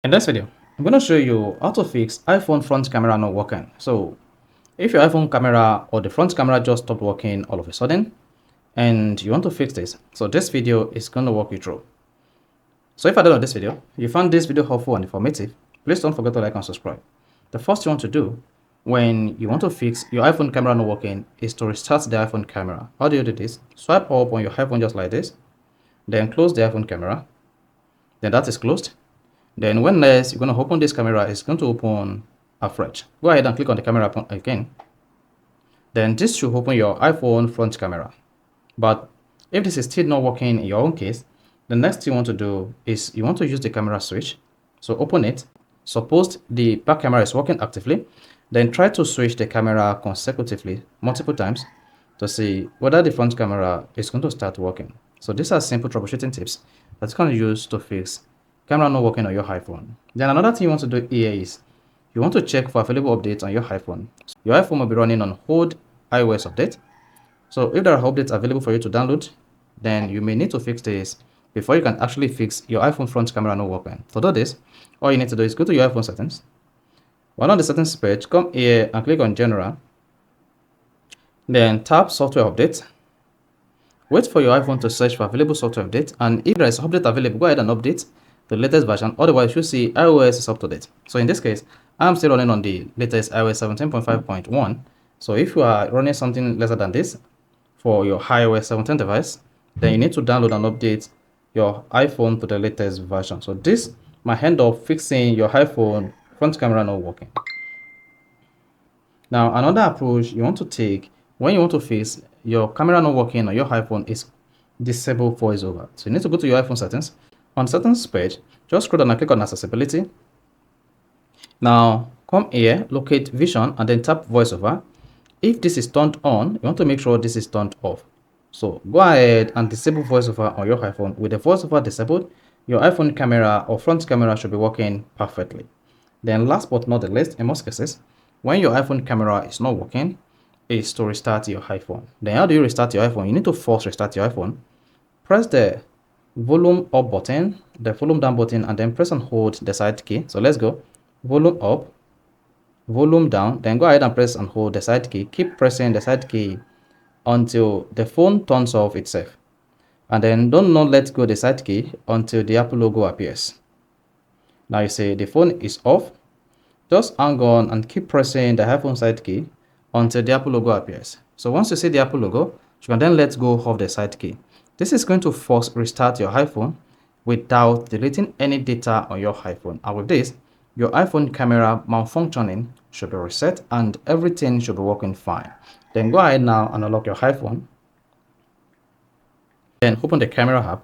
In this video, I'm going to show you how to fix iPhone front camera not working. So if your iPhone camera or the front camera just stopped working all of a sudden and you want to fix this, so this video is going to walk you through. So if I did on this video, you found this video helpful and informative, please don't forget to like and subscribe. The first you want to do when you want to fix your iPhone camera not working is to restart the iPhone camera. How do you do this? Swipe up on your iPhone just like this, then close the iPhone camera, then that is closed. Then when next you're going to open this camera, it's going to open afresh. Go ahead and click on the camera again. Then this should open your iPhone front camera. But if this is still not working in your own case, the next thing you want to do is you want to use the camera switch. So open it. Suppose the back camera is working actively, then try to switch the camera consecutively multiple times to see whether the front camera is going to start working. So these are simple troubleshooting tips that you can use to fix camera not working on your iPhone. Then another thing you want to do here is you want to check for available updates on your iPhone. Your iPhone will be running on old iOS update. So if there are updates available for you to download, then you may need to fix this before you can actually fix your iPhone front camera not working. To do this, all you need to do is go to your iPhone settings. While on the settings page, come here and click on general. Then tap software update. Wait for your iPhone to search for available software update, and if there is update available, go ahead and update the latest version. Otherwise, you see iOS is up to date. So in this case, I'm still running on the latest iOS 17.5.1. So if you are running something lesser than this for your iOS 17 device, then you need to download and update your iPhone to the latest version. So this might end up fixing your iPhone front camera not working. Now, another approach you want to take when you want to fix your camera not working on your iPhone is disable voiceover. So you need to go to your iPhone settings. On settings page, just scroll down and click on accessibility. Now come here, locate vision, and then tap voiceover. If this is turned on, you want to make sure this is turned off. So go ahead and disable voiceover on your iPhone. With the voiceover disabled, your iPhone camera or front camera should be working perfectly. Then last but not the least, in most cases, when your iPhone camera is not working, is to restart your iPhone. Then how do you restart your iPhone? You need to force restart your iPhone. Press the volume up button, the volume down button, and then press and hold the side key. So let's go volume up, volume down, then go ahead and press and hold the side key. Keep pressing the side key until the phone turns off itself, and then don't not let go the side key until the Apple logo appears. Now you see the phone is off. Just hang on and keep pressing the iPhone side key until the Apple logo appears. So once you see the Apple logo, you can then let go of the side key. This is going to force restart your iPhone without deleting any data on your iPhone. And with this, your iPhone camera malfunctioning should be reset and everything should be working fine. Then go ahead now and unlock your iPhone. Then open the camera app.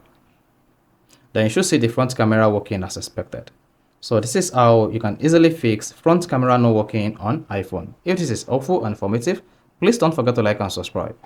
Then you should see the front camera working as expected. So this is how you can easily fix front camera not working on iPhone. If this is helpful and informative, please don't forget to like and subscribe.